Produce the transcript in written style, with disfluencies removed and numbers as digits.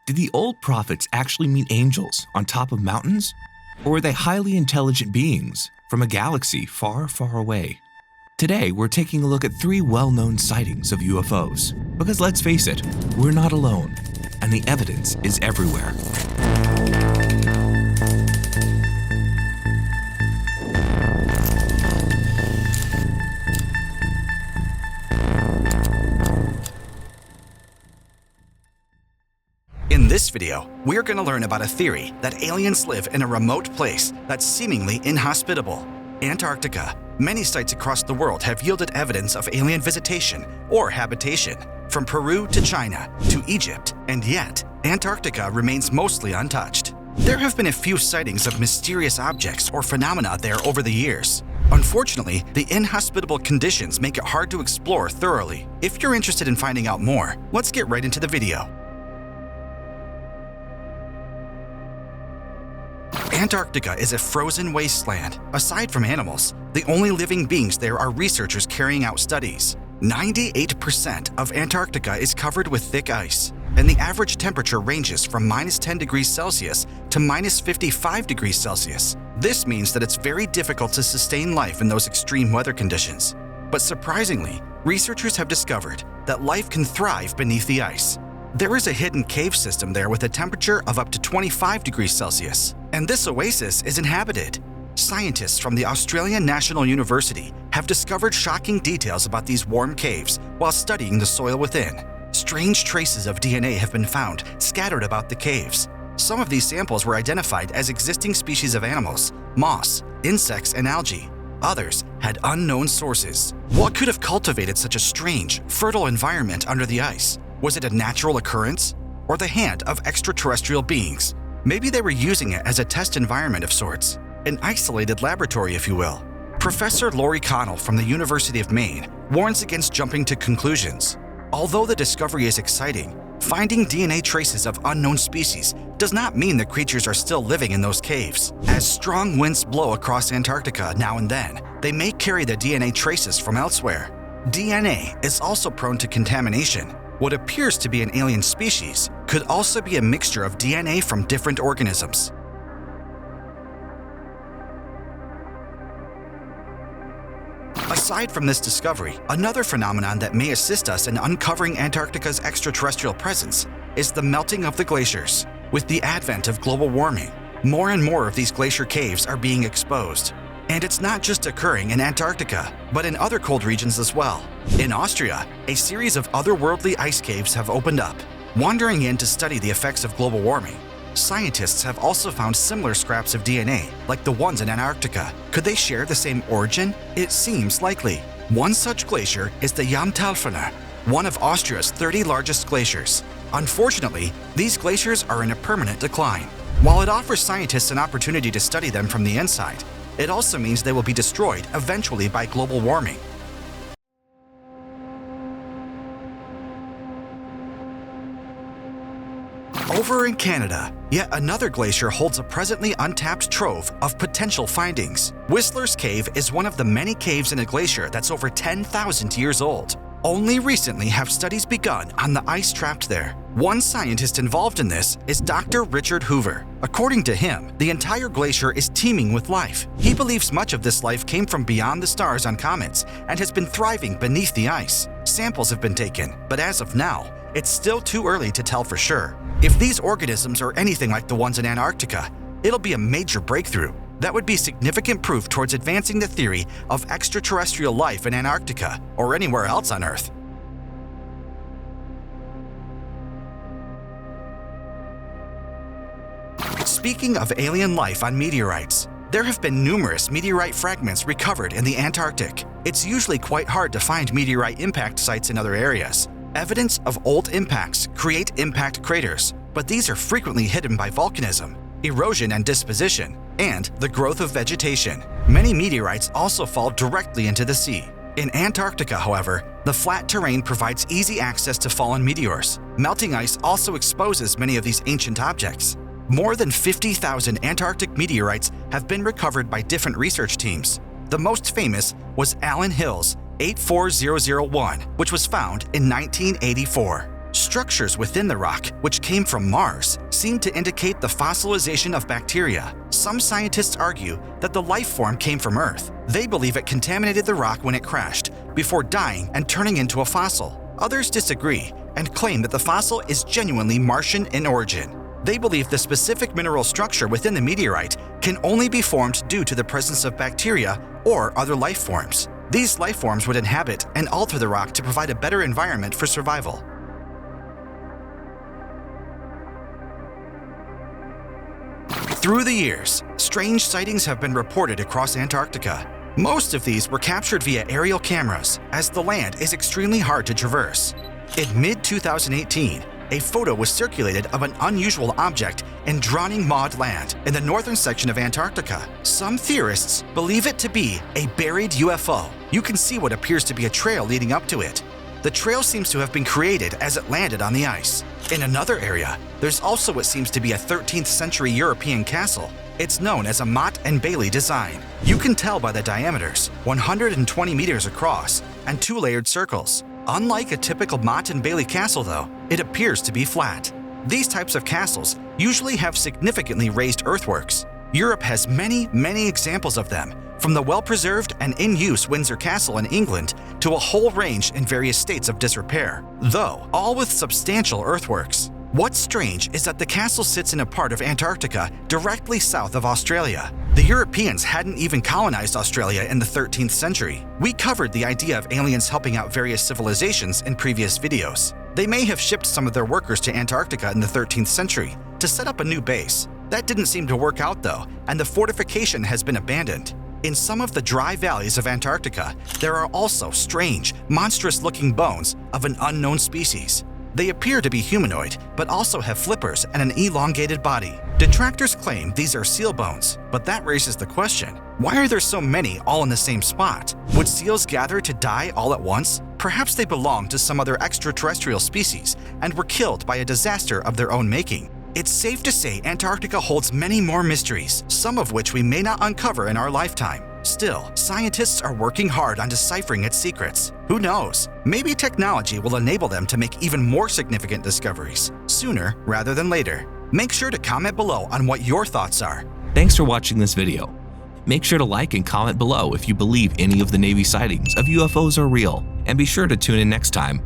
Did the old prophets actually meet angels on top of mountains? Or were they highly intelligent beings from a galaxy far, far away? Today, we're taking a look at 3 well-known sightings of UFOs. Because let's face it, we're not alone, and the evidence is everywhere. In this video, we're going to learn about a theory that aliens live in a remote place that's seemingly inhospitable, Antarctica. Many sites across the world have yielded evidence of alien visitation or habitation, from Peru to China to Egypt, and yet Antarctica remains mostly untouched. There have been a few sightings of mysterious objects or phenomena there over the years. Unfortunately, the inhospitable conditions make it hard to explore thoroughly. If you're interested in finding out more, let's get right into the video. Antarctica is a frozen wasteland. Aside from animals, the only living beings there are researchers carrying out studies. 98% of Antarctica is covered with thick ice, and the average temperature ranges from -10 degrees Celsius to -55 degrees Celsius. This means that it's very difficult to sustain life in those extreme weather conditions. But surprisingly, researchers have discovered that life can thrive beneath the ice. There is a hidden cave system there with a temperature of up to 25 degrees Celsius, and this oasis is inhabited. Scientists from the Australian National University have discovered shocking details about these warm caves while studying the soil within. Strange traces of DNA have been found scattered about the caves. Some of these samples were identified as existing species of animals, moss, insects, and algae. Others had unknown sources. What could have cultivated such a strange, fertile environment under the ice? Was it a natural occurrence, or the hand of extraterrestrial beings? Maybe they were using it as a test environment of sorts, an isolated laboratory, if you will. Professor Laurie Connell from the University of Maine warns against jumping to conclusions. Although the discovery is exciting, finding DNA traces of unknown species does not mean the creatures are still living in those caves. As strong winds blow across Antarctica now and then, they may carry the DNA traces from elsewhere. DNA is also prone to contamination. What appears to be an alien species could also be a mixture of DNA from different organisms. Aside from this discovery, another phenomenon that may assist us in uncovering Antarctica's extraterrestrial presence is the melting of the glaciers. With the advent of global warming, more and more of these glacier caves are being exposed. And it's not just occurring in Antarctica, but in other cold regions as well. In Austria, a series of otherworldly ice caves have opened up. Wandering in to study the effects of global warming, scientists have also found similar scraps of DNA, like the ones in Antarctica. Could they share the same origin? It seems likely. One such glacier is the Uninhabitable, one of Austria's 30 largest glaciers. Unfortunately, these glaciers are in a permanent decline. While it offers scientists an opportunity to study them from the inside, it also means they will be destroyed eventually by global warming. Over in Canada, yet another glacier holds a presently untapped trove of potential findings. Whistler's Cave is one of the many caves in a glacier that's over 10,000 years old. Only recently have studies begun on the ice trapped there. One scientist involved in this is Dr. Richard Hoover. According to him, the entire glacier is teeming with life. He believes much of this life came from beyond the stars on comets and has been thriving beneath the ice. Samples have been taken, but as of now, it's still too early to tell for sure. If these organisms are anything like the ones in Antarctica, it'll be a major breakthrough. That would be significant proof towards advancing the theory of extraterrestrial life in Antarctica or anywhere else on Earth. Speaking of alien life on meteorites, there have been numerous meteorite fragments recovered in the Antarctic. It's usually quite hard to find meteorite impact sites in other areas. Evidence of old impacts create impact craters, but these are frequently hidden by volcanism, erosion and disposition, and the growth of vegetation. Many meteorites also fall directly into the sea. In Antarctica, however, the flat terrain provides easy access to fallen meteors. Melting ice also exposes many of these ancient objects. More than 50,000 Antarctic meteorites have been recovered by different research teams. The most famous was Allen Hill's 84001, which was found in 1984. Structures within the rock, which came from Mars, seem to indicate the fossilization of bacteria. Some scientists argue that the life form came from Earth. They believe it contaminated the rock when it crashed, before dying and turning into a fossil. Others disagree and claim that the fossil is genuinely Martian in origin. They believe the specific mineral structure within the meteorite can only be formed due to the presence of bacteria or other life forms. These life forms would inhabit and alter the rock to provide a better environment for survival. Through the years, strange sightings have been reported across Antarctica. Most of these were captured via aerial cameras, as the land is extremely hard to traverse. In mid-2018, a photo was circulated of an unusual object in Dronning Maud Land in the northern section of Antarctica. Some theorists believe it to be a buried UFO. You can see what appears to be a trail leading up to it. The trail seems to have been created as it landed on the ice. In another area, there's also what seems to be a 13th century European castle. It's known as a Mott and Bailey design. You can tell by the diameters, 120 meters across, and 2 layered circles. Unlike a typical Mott and Bailey castle though, it appears to be flat. These types of castles usually have significantly raised earthworks. Europe has many examples of them, from the well-preserved and in-use Windsor Castle in England to a whole range in various states of disrepair, though all with substantial earthworks. What's strange is that the castle sits in a part of Antarctica directly south of Australia. The Europeans hadn't even colonized Australia in the 13th century. We covered the idea of aliens helping out various civilizations in previous videos. They may have shipped some of their workers to Antarctica in the 13th century to set up a new base. That didn't seem to work out though, and the fortification has been abandoned. In some of the dry valleys of Antarctica, there are also strange, monstrous-looking bones of an unknown species. They appear to be humanoid, but also have flippers and an elongated body. Detractors claim these are seal bones, but that raises the question, why are there so many all in the same spot? Would seals gather to die all at once? Perhaps they belong to some other extraterrestrial species and were killed by a disaster of their own making. It's safe to say Antarctica holds many more mysteries, some of which we may not uncover in our lifetime. Still, scientists are working hard on deciphering its secrets. Who knows? Maybe technology will enable them to make even more significant discoveries, sooner rather than later. Make sure to comment below on what your thoughts are. Thanks for watching this video. Make sure to like and comment below if you believe any of the Navy sightings of UFOs are real, and be sure to tune in next time